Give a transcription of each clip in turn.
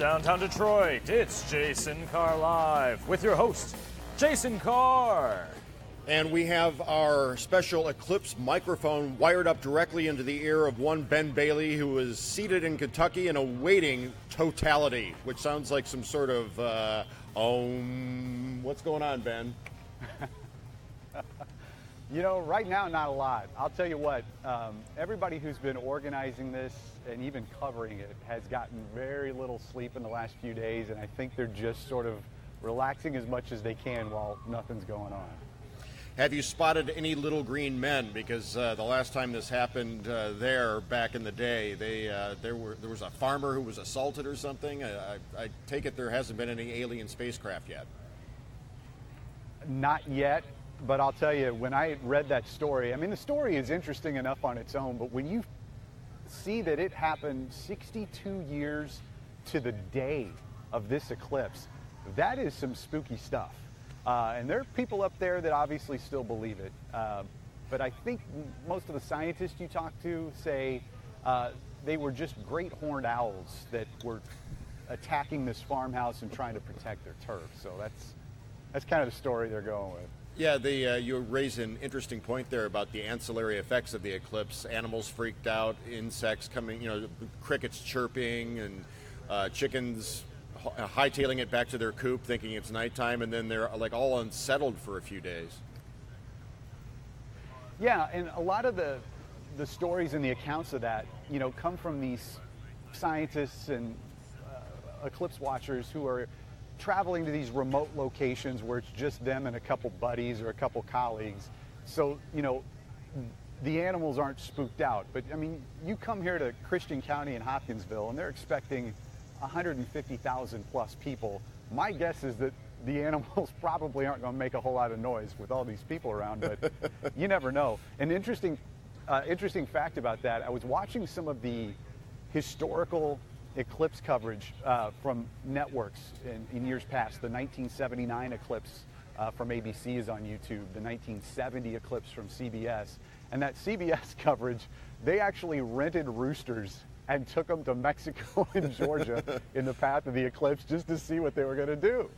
downtown Detroit, it's Jason Carr Live with your host, Jason Carr. And we have our special Eclipse microphone wired up directly into the ear of one Ben Bailey, who is seated in Kentucky and awaiting totality, which sounds like some sort of, what's going on, Ben? You know, right now, not a lot. I'll tell you what, everybody who's been organizing this and even covering it has gotten very little sleep in the last few days, and I think they're just sort of relaxing as much as they can while nothing's going on. Have you spotted any little green men? Because the last time this happened there back in the day, there was a farmer who was assaulted or something. I take it there hasn't been any alien spacecraft yet. Not yet, but I'll tell you, when I read that story, I mean, the story is interesting enough on its own, but when you see that it happened 62 years to the day of this eclipse, that is some spooky stuff. And there are people up there that obviously still believe it. But I think most of the scientists you talk to say they were just great horned owls that were attacking this farmhouse and trying to protect their turf. So that's kind of the story they're going with. Yeah, you raise an interesting point there about the ancillary effects of the eclipse. Animals freaked out, insects coming, crickets chirping, and chickens hightailing it back to their coop thinking it's nighttime, and then they're like all unsettled for a few days. Yeah, and a lot of the stories and the accounts of that, come from these scientists and eclipse watchers who are traveling to these remote locations where it's just them and a couple buddies or a couple colleagues. So, the animals aren't spooked out. But, I mean, you come here to Christian County in Hopkinsville, and they're expecting 150,000 plus people. My guess is that the animals probably aren't going to make a whole lot of noise with all these people around, but you never know. An interesting fact about that, I was watching some of the historical eclipse coverage from networks in years past. The 1979 eclipse from ABC is on YouTube, the 1970 eclipse from CBS. And that CBS coverage, they actually rented roosters and took them to Mexico and Georgia in the path of the eclipse just to see what they were going to do.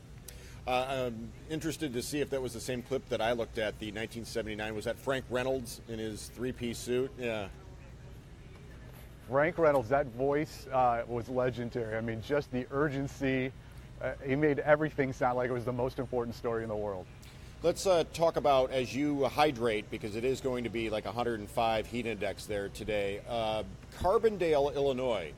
I'm interested to see if that was the same clip that I looked at, the 1979. Was that Frank Reynolds in his three-piece suit? Yeah. Frank Reynolds, that voice was legendary. I mean, just the urgency. He made everything sound like it was the most important story in the world. Let's talk about, as you hydrate, because it is going to be like 105 heat index there today. Carbondale, Illinois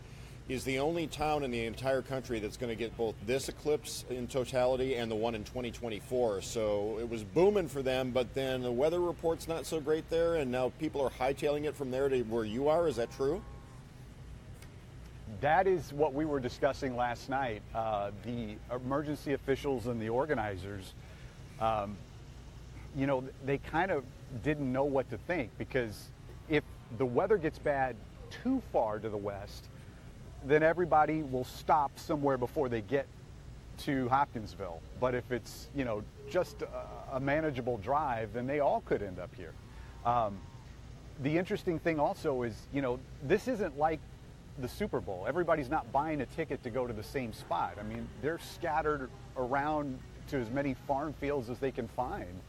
is the only town in the entire country that's going to get both this eclipse in totality and the one in 2024. So it was booming for them, but then the weather report's not so great there, and now people are hightailing it from there to where you are. Is that true? That is what we were discussing last night. The emergency officials and the organizers, they kind of didn't know what to think, because if the weather gets bad too far to the west, then everybody will stop somewhere before they get to Hopkinsville. But if it's, just a manageable drive, then they all could end up here. The interesting thing also is, this isn't like the Super Bowl. Everybody's not buying a ticket to go to the same spot. I mean, they're scattered around to as many farm fields as they can find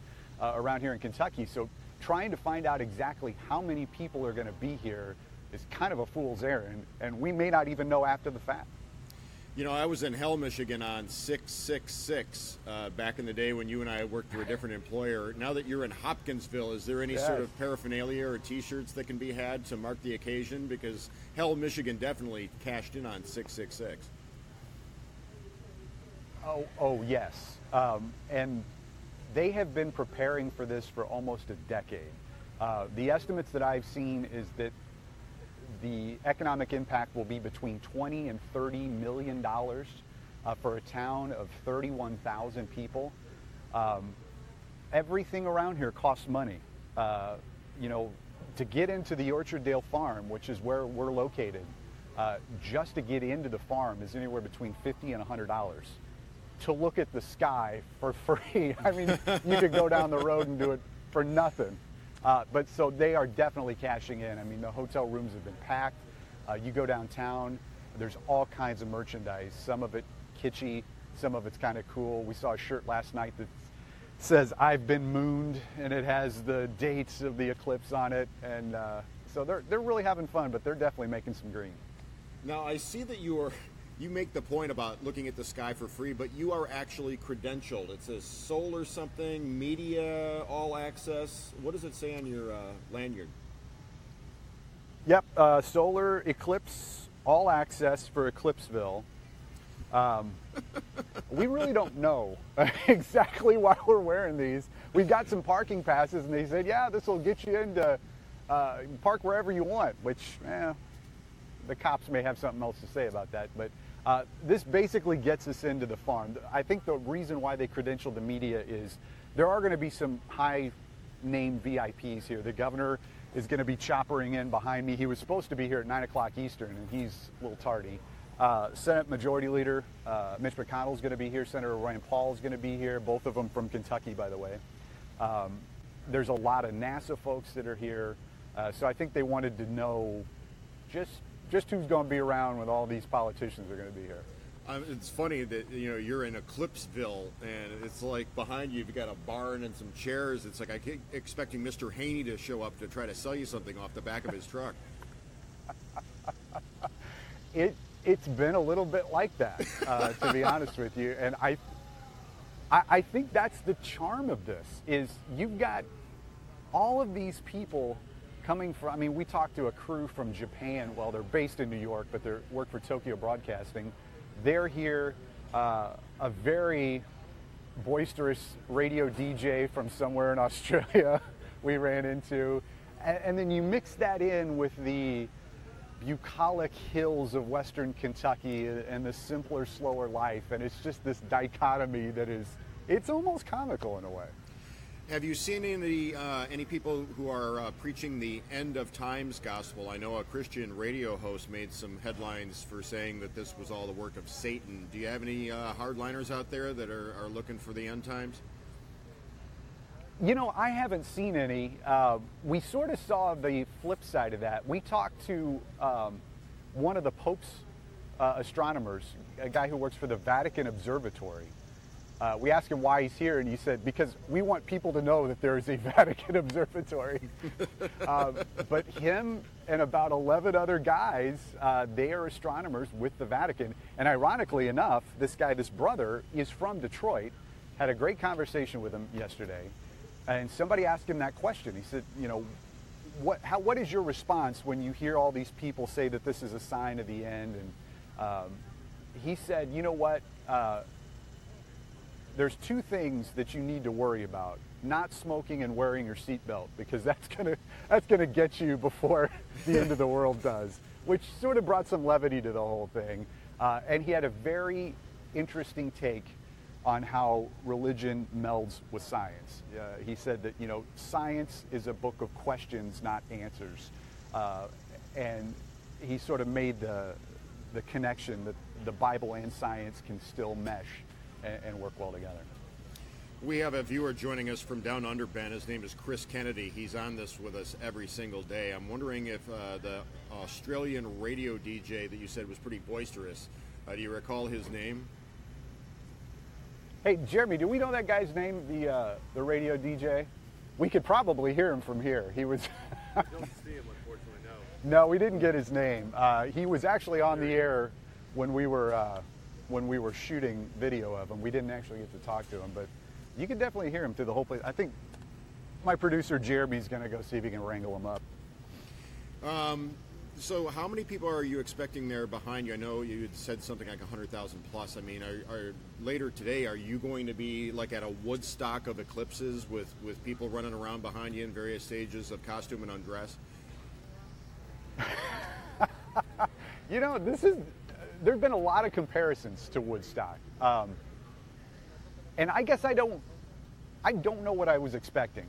around here in Kentucky. So trying to find out exactly how many people are going to be here is kind of a fool's errand, and we may not even know after the fact. I was in Hell, Michigan on 666 back in the day when you and I worked for a different employer. Now that you're in Hopkinsville, is there any sort of paraphernalia or T-shirts that can be had to mark the occasion? Because Hell, Michigan definitely cashed in on 666. Oh yes. And they have been preparing for this for almost a decade. The estimates that I've seen is that the economic impact will be between $20 and $30 million for a town of 31,000 people. Everything around here costs money. To get into the Orcharddale Farm, which is where we're located, just to get into the farm is anywhere between $50 and $100. To look at the sky for free, I mean, you could go down the road and do it for nothing. But so they are definitely cashing in. I mean, the hotel rooms have been packed. You go downtown, There's all kinds of merchandise, some of it kitschy, some of it's kind of cool. We saw a shirt last night that says "I've been mooned," and it has the dates of the eclipse on it, and so they're really having fun, but they're definitely making some green. Now, I see that you make the point about looking at the sky for free, but you are actually credentialed. It says solar something, media, all access. What does it say on your lanyard? Yep, solar eclipse, all access for Eclipseville. We really don't know exactly why we're wearing these. We've got some parking passes, and they said, yeah, this will get you into park wherever you want, which, the cops may have something else to say about that. But this basically gets us into the farm. I think the reason why they credentialed the media is there are going to be some high-name VIPs here. The governor is going to be choppering in behind me. He was supposed to be here at 9 o'clock Eastern, and he's a little tardy. Senate Majority Leader Mitch McConnell is going to be here. Senator Rand Paul is going to be here, both of them from Kentucky, by the way. There's a lot of NASA folks that are here. So I think they wanted to know just who's going to be around when all these politicians are going to be here. It's funny that you're in Eclipseville, and it's like behind you you've got a barn and some chairs. It's like I keep expecting Mr. Haney to show up to try to sell you something off the back of his truck. It's been a little bit like that, to be honest with you, and I think that's the charm of this. Is you've got all of these people coming from. I mean, we talked to a crew from Japan. Well, they're based in New York, but they work for Tokyo Broadcasting. They're here. A very boisterous radio DJ from somewhere in Australia we ran into. And then you mix that in with the bucolic hills of western Kentucky and the simpler, slower life. And it's just this dichotomy that it's almost comical in a way. Have you seen any people who are preaching the end of times gospel? I know a Christian radio host made some headlines for saying that this was all the work of Satan. Do you have any hardliners out there that are looking for the end times? I haven't seen any. We sort of saw the flip side of that. We talked to one of the Pope's astronomers, a guy who works for the Vatican Observatory. We asked him why he's here, and he said, because we want people to know that there is a Vatican Observatory. But him and about 11 other guys, they are astronomers with the Vatican. And ironically enough, this brother, is from Detroit. Had a great conversation with him yesterday. And somebody asked him that question. He said, what is your response when you hear all these people say that this is a sign of the end? And he said, you know what? There's two things that you need to worry about: not smoking and wearing your seatbelt, because that's gonna get you before the end of the world does, which sort of brought some levity to the whole thing. And he had a very interesting take on how religion melds with science. He said that science is a book of questions, not answers, and he sort of made the connection that the Bible and science can still mesh and work well together. We have a viewer joining us from down under, Ben. His name is Chris Kennedy. He's on this with us every single day. I'm wondering if the Australian radio DJ that you said was pretty boisterous, do you recall his name? Hey, Jeremy, do we know that guy's name, the radio DJ? We could probably hear him from here. He was... I don't see him, unfortunately, no. No, we didn't get his name. He was actually on the air when we were shooting video of him. We didn't actually get to talk to him, but you could definitely hear him through the whole place. I think my producer Jeremy's going to go see if he can wrangle him up. So how many people are you expecting there behind you? I know you had said something like 100,000 plus. I mean, are later today, are you going to be like at a Woodstock of eclipses with people running around behind you in various stages of costume and undress? There've been a lot of comparisons to Woodstock. And I guess I don't know what I was expecting.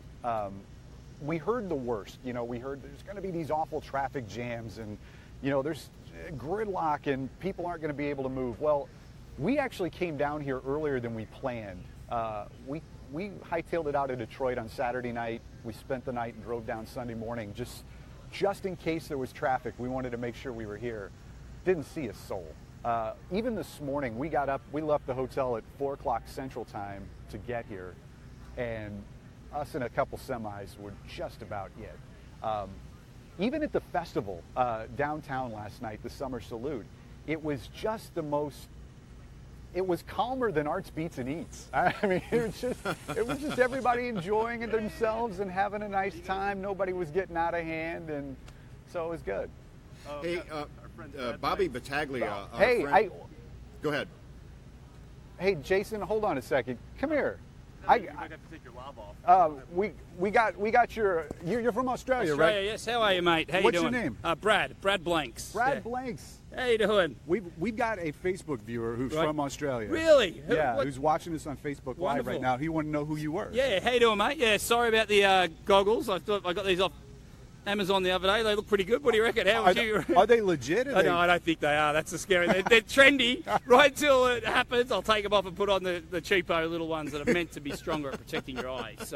We heard the worst. We heard there's going to be these awful traffic jams, and there's gridlock, and people aren't going to be able to move. Well, we actually came down here earlier than we planned. We hightailed it out of Detroit on Saturday night. We spent the night and drove down Sunday morning just in case there was traffic. We wanted to make sure we were here. didn't see a soul. Even this morning, we left the hotel at 4 o'clock Central Time to get here, and us and a couple semis were just about it. Even at the festival downtown last night, the Summer Salute, it was just it was calmer than Arts Beats and Eats. I mean, it was just everybody enjoying it themselves and having a nice time. Nobody was getting out of hand, and so it was good. Hey, Bobby Battaglia. Go ahead. Hey, Jason, hold on a second. Come here. You might have to take your lob off. We got you're from Australia, right? Yes. How are you, mate? How you What's doing? your name? Brad Blanks. Brad Blanks. How you doing? We've got a Facebook viewer who's from Australia. Really? Who's watching us on Facebook Live right now. He wanted to know who you were. Yeah, how you doing, mate? Yeah, sorry about the goggles. I thought I got these off Amazon the other day. They look pretty good. What do you reckon? Are they legit? No, I don't think they are. That's the scary. They're trendy. Right till it happens, I'll take them off and put on the cheapo little ones that are meant to be stronger at protecting your eyes.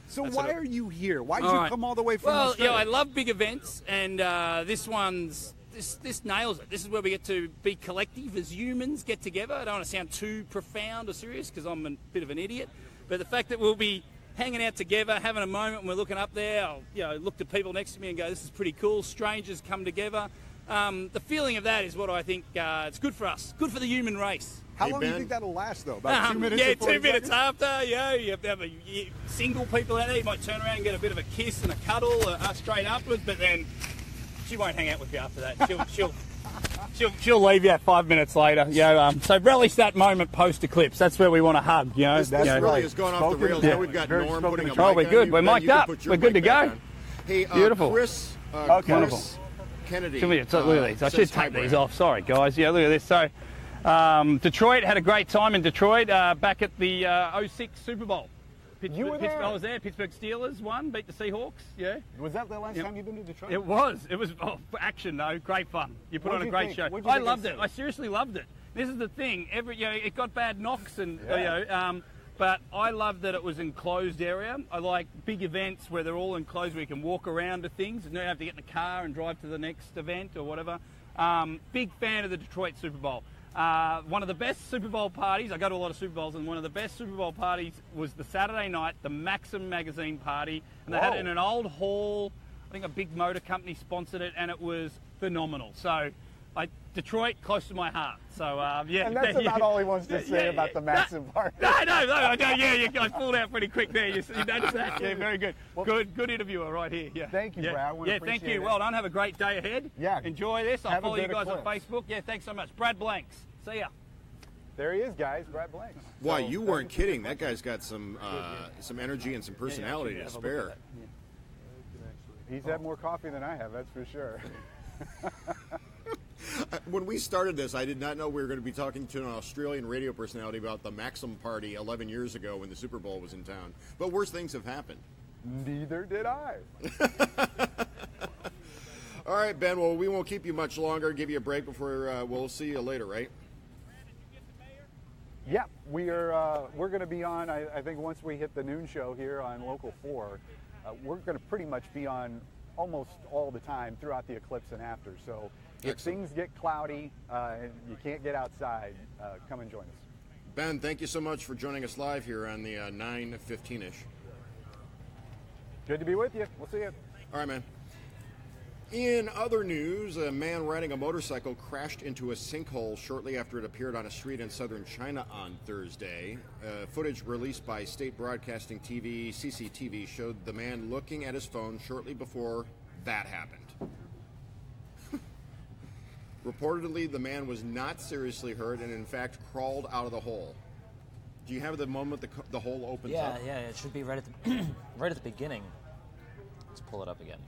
So why are you here? Why did you come all the way from Australia? I love big events, and this nails it. This is where we get to be collective as humans, get together. I don't want to sound too profound or serious because I'm a bit of an idiot, but the fact that we'll be hanging out together, having a moment when we're looking up there, I'll look to people next to me and go, this is pretty cool. Strangers come together. The feeling of that is what I think it's good for us, good for the human race. How long do you think that'll last, though? About 2 minutes? Yeah, 2 minutes after. Yeah, you have single people out there. You might turn around and get a bit of a kiss and a cuddle straight upwards, but then she won't hang out with you after that. She'll leave you 5 minutes later. So relish that moment post eclipse. That's where we want to hug. This really has gone off the rails. Now we've got Norm putting a mic on. We're good. We're mic'd up. We're good to go. Hey, beautiful. Chris Wonderful. Kennedy. Look at these. I should take these off. Sorry, guys. Yeah, look at this. So, Detroit had a great time in Detroit back at the 06 Super Bowl. You were there? I was there. Pittsburgh Steelers won, beat the Seahawks. Yeah. Was that the last time you've been to Detroit? It was. It was action though. Great fun. You put on a great show. I loved it. I seriously loved it. This is the thing. It got bad knocks and but I love that it was enclosed area. I like big events where they're all enclosed, where you can walk around to things and you don't have to get in the car and drive to the next event or whatever. Big fan of the Detroit Super Bowl. One of the best Super Bowl parties, I go to a lot of Super Bowls, and one of the best Super Bowl parties was the Saturday night, the Maxim magazine party, and they had it in an old hall. I think a big motor company sponsored it, and it was phenomenal. So, Detroit, close to my heart. So, And that's about all he wants to say about the Maxim party. No, I pulled out pretty quick there. You noticed that? Yeah, very good. Well, good interviewer right here. Yeah. Thank you, Brad. Thank you. Well done. Have a great day ahead. Yeah. Enjoy this. I'll follow you guys on Facebook. Yeah, thanks so much. Brad Blanks. See ya. There he is, guys. Brad Blanks. Why, you weren't kidding. That guy's got some energy and some personality to spare. He's had more coffee than I have, that's for sure. When we started this, I did not know we were going to be talking to an Australian radio personality about the Maxim party 11 years ago when the Super Bowl was in town. But worse things have happened. Neither did I. All right, Ben. Well, we won't keep you much longer. Give you a break before we'll see you later, right? Yeah, we're going to be on. I think once we hit the noon show here on Local 4, we're going to pretty much be on almost all the time throughout the eclipse and after. So if things get cloudy and you can't get outside, come and join us. Ben, thank you so much for joining us live here on the 9:15-ish. Good to be with you. We'll see you. All right, man. In other news, a man riding a motorcycle crashed into a sinkhole shortly after it appeared on a street in southern China on Thursday. Footage released by State Broadcasting TV, CCTV, showed the man looking at his phone shortly before that happened. Reportedly, the man was not seriously hurt and, in fact, crawled out of the hole. Do you have the moment the hole opens up? Yeah, it should be right at the right at the beginning. Let's pull it up again.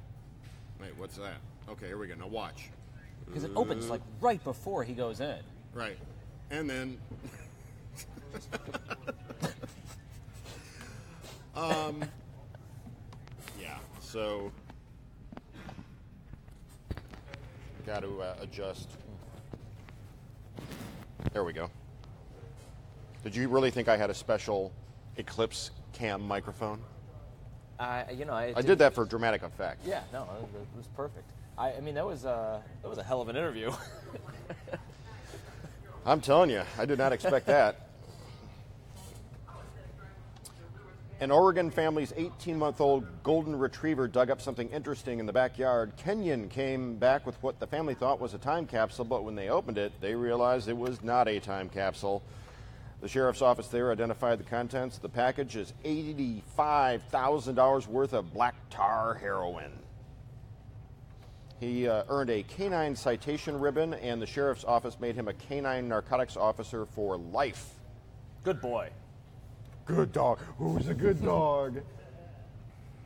Wait, what's that? Okay, here we go. Now watch. Because it opens like right before he goes in. Right. And then... yeah, so... Got to adjust. There we go. Did you really think I had a special Eclipse cam microphone? I did that for dramatic effect. Yeah, no, it was perfect. I mean, that was a hell of an interview. I'm telling you, I did not expect that. An Oregon family's 18-month-old golden retriever dug up something interesting in the backyard. Kenyon came back with what the family thought was a time capsule, but when they opened it, they realized it was not a time capsule. The sheriff's office there identified the contents of the package as $85,000 worth of black tar heroin. He earned a canine citation ribbon, and the sheriff's office made him a canine narcotics officer for life. Good boy. Good dog. Who's a good dog?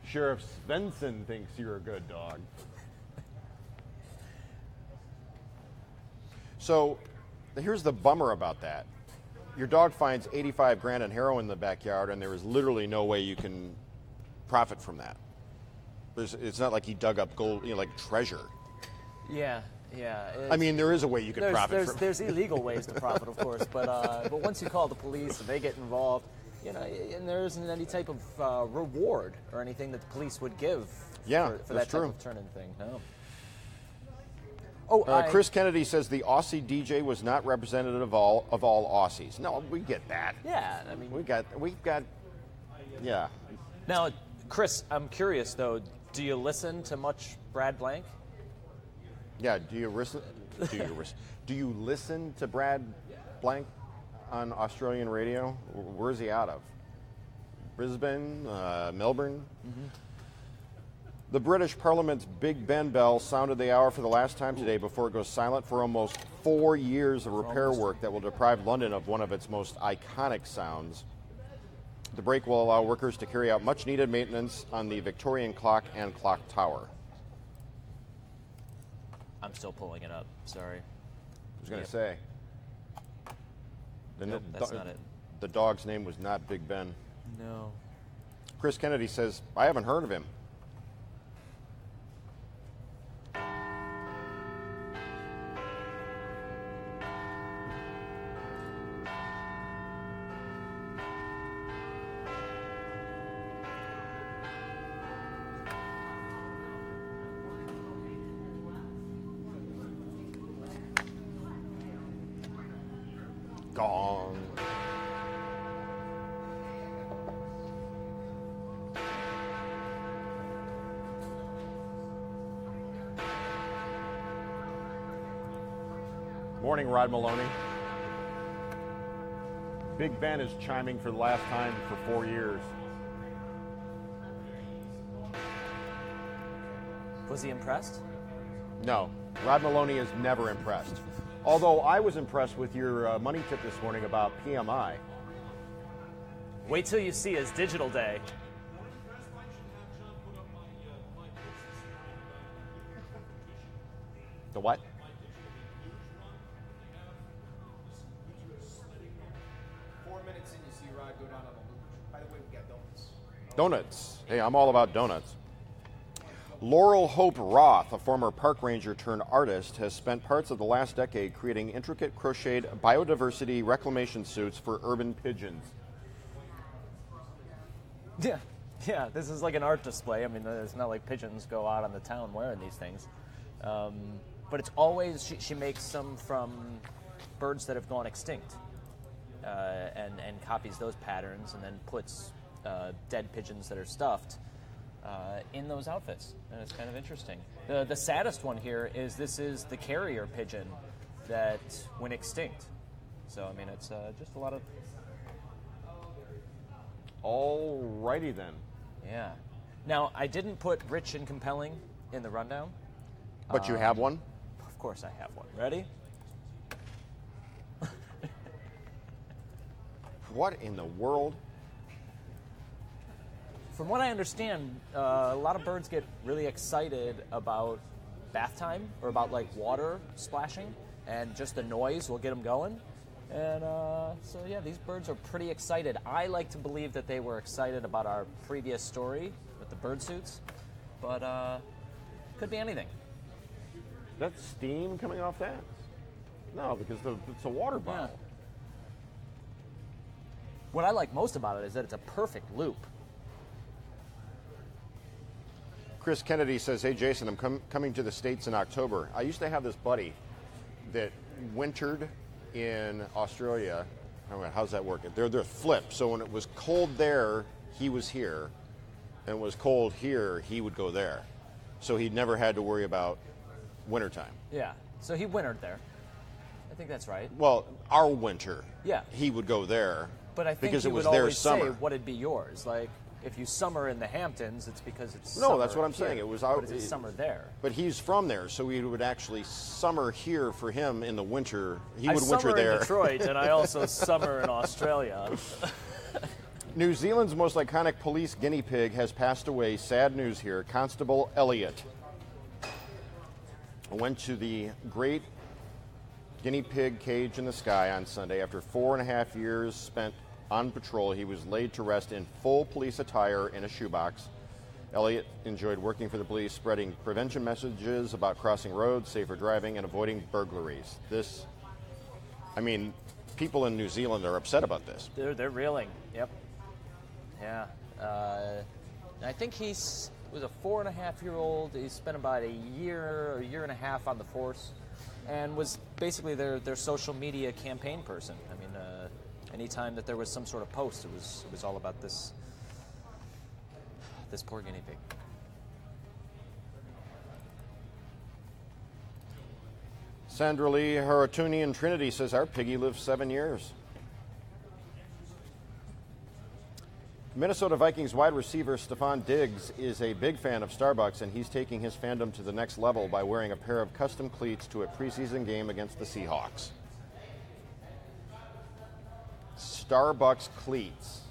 Sheriff Svensson thinks you're a good dog. So, here's the bummer about that. Your dog finds 85 grand in heroin in the backyard, and there is literally no way you can profit from that. It's not like he dug up gold, like treasure. Yeah. I mean, there is a way you can profit from it. There's illegal ways to profit, of course, but once you call the police and they get involved, and there isn't any type of reward or anything that the police would give for that type of turn-in thing. No. Chris Kennedy says the Aussie DJ was not representative of all Aussies. No, we get that. Yeah, I mean, we've got. Yeah. Now, Chris, I'm curious though. Do you listen to much Brad Blank? Yeah. Do you listen to Brad Blank on Australian radio? Where's he out of? Brisbane, Melbourne. Mm-hmm. The British Parliament's Big Ben bell sounded the hour for the last time today before it goes silent for almost 4 years of repair work that will deprive London of one of its most iconic sounds. The break will allow workers to carry out much-needed maintenance on the Victorian clock and clock tower. I'm still pulling it up. Sorry. I was going to say. Nope, that's not it. The dog's name was not Big Ben. No. Chris Kennedy says, I haven't heard of him. Gong. Morning, Rod Maloney. Big Ben is chiming for the last time for 4 years. Was he impressed? No, Rod Maloney is never impressed. Although I was impressed with your money tip this morning about PMI. Wait till you see his digital day. The what? Donuts. Hey, I'm all about donuts. Laurel Hope Roth, a former park ranger turned artist, has spent parts of the last decade creating intricate crocheted biodiversity reclamation suits for urban pigeons. Yeah, this is like an art display. I mean, it's not like pigeons go out on the town wearing these things. But it's always, she makes some from birds that have gone extinct and copies those patterns and then puts dead pigeons that are stuffed in those outfits, and it's kind of interesting. The saddest one here is this is the carrier pigeon that went extinct. So, I mean, it's just a lot of... Alrighty then. Yeah. Now, I didn't put rich and compelling in the rundown. But you have one? Of course I have one. Ready? What in the world? From what I understand, a lot of birds get really excited about bath time or about like water splashing, and just the noise will get them going. And so yeah, these birds are pretty excited. I like to believe that they were excited about our previous story with the bird suits, but could be anything. That's steam coming off that? No, because it's a water bottle. Yeah. What I like most about it is that it's a perfect loop. Chris Kennedy says, hey, Jason, I'm coming to the States in October. I used to have this buddy that wintered in Australia. I don't know, how's that working? They're flipped. So when it was cold there, he was here. And it was cold here, he would go there. So he never had to worry about wintertime. Yeah. So he wintered there. I think that's right. Well, our winter. Yeah. He would go there. But I think because he it was would their always summer. say what'd be yours. Like, if you summer in the Hamptons, it's because it's No, summer that's what I'm here, saying. It was but it's summer there. But he's from there, so we would actually summer here for him in the winter. He would I winter summer there. in Detroit, and I also summer in Australia. New Zealand's most iconic police guinea pig has passed away. Sad news here. Constable Elliot went to the great guinea pig cage in the sky on Sunday. After 4.5 years spent on patrol, he was laid to rest in full police attire in a shoebox. Elliot enjoyed working for the police, spreading prevention messages about crossing roads, safer driving, and avoiding burglaries. People in New Zealand are upset about this. They're reeling. Yep. Yeah. I think he was a 4.5-year-old. He spent about a year and a half on the force, and was basically their social media campaign person. I mean, anytime that there was some sort of post, it was all about this poor guinea pig. Sandra Lee Haratuni in Trinity says, our piggy lived 7 years. Minnesota Vikings wide receiver Stephon Diggs is a big fan of Starbucks, and he's taking his fandom to the next level by wearing a pair of custom cleats to a preseason game against the Seahawks. Starbucks cleats.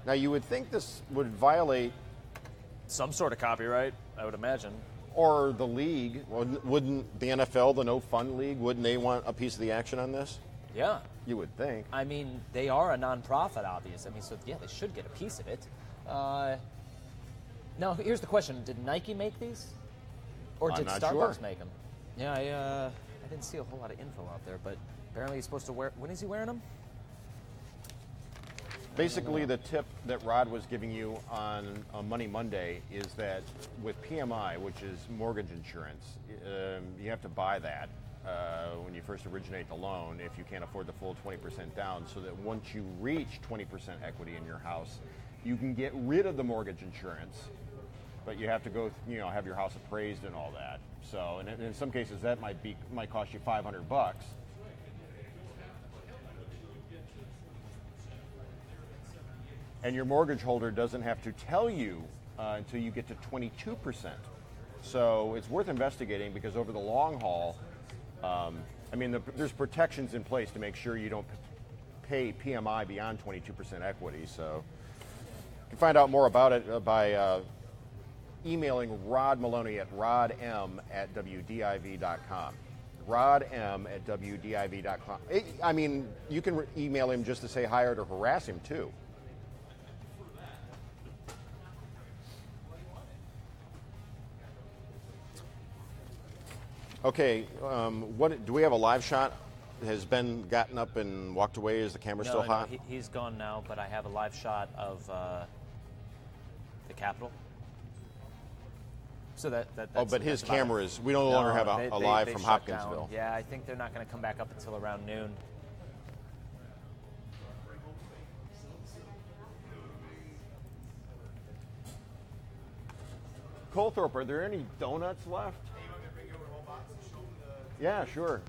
Now, you would think this would violate Some sort of copyright, I would imagine. or the league. Wouldn't the NFL, the No Fun League, wouldn't they want a piece of the action on this? Yeah. You would think. I mean, they are a nonprofit, obviously. I mean, so yeah, they should get a piece of it. Now, here's the question: did Nike make these, or I'm did not Starbucks sure. make them? Yeah, I didn't see a whole lot of info out there, but apparently he's supposed to wear. When is he wearing them? Basically, the tip that Rod was giving you on Money Monday is that with PMI, which is mortgage insurance, you have to buy that when you first originate the loan if you can't afford the full 20% down, so that once you reach 20% equity in your house, you can get rid of the mortgage insurance, but you have to go, have your house appraised and all that. So, and in some cases, that might cost you $500. And your mortgage holder doesn't have to tell you until you get to 22%. So it's worth investigating, because over the long haul, there's protections in place to make sure you don't pay PMI beyond 22% equity. So you can find out more about it by emailing Rod Maloney at rodm@wdiv.com. rodm@wdiv.com. You can email him just to say hi or to harass him too. Okay, what do we have a live shot? Has Ben gotten up and walked away? Is the camera still hot? No, he's gone now, but I have a live shot of the Capitol. So that's but his that's about camera it. is, we no longer have a live they from shut Hopkinsville. down. Yeah, I think they're not going to come back up until around noon. Colthorpe, are there any donuts left? Yeah, sure.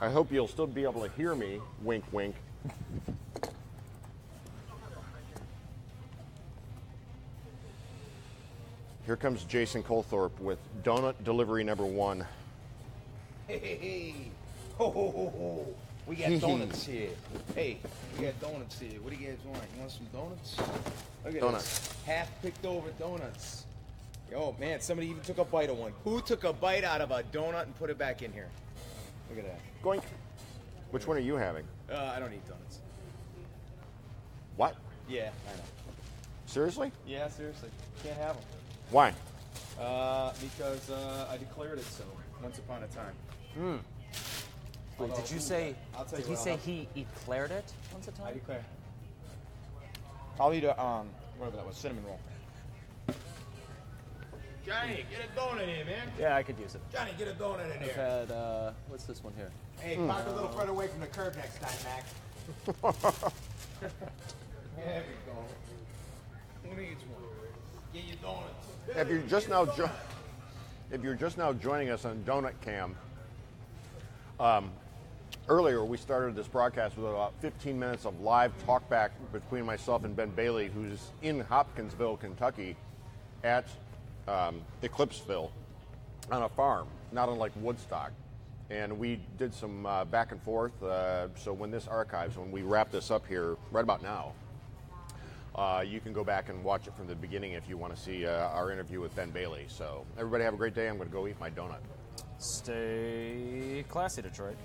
I hope you'll still be able to hear me. Wink, wink. Here comes Jason Colthorpe with donut delivery number 1. Hey, ho, ho, ho, ho. We got donuts here. Hey, we got donuts here. What do you guys want? You want some donuts? Look at Donuts. this. Half picked over donuts. Oh, man, somebody even took a bite of one. Who took a bite out of a donut and put it back in here? Look at that. Goink. Which one are you having? I don't eat donuts. What? Yeah, I know. Seriously? Yeah, seriously. Can't have them. Why? Because I declared it so once upon a time. Wait, did you say? I'll tell Did you he what, say I'll- he declared it once a I time? declare. I'll eat a whatever that was, cinnamon roll. Johnny, get a donut in, man. Yeah, I could use it. Johnny, get a donut in I've there. had what's this one here? Hey, park a little further away from the curb next time, Mac. There we go. Who needs one? Get your donuts. If you're just now joining us on Donut Cam, earlier we started this broadcast with about 15 minutes of live talkback between myself and Ben Bailey, who's in Hopkinsville, Kentucky, at Eclipseville on a farm, not unlike Woodstock. And we did some back and forth. So when this archives, when we wrap this up here right about now, you can go back and watch it from the beginning if you want to see our interview with Ben Bailey. So everybody have a great day. I'm going to go eat my donut. Stay classy, Detroit.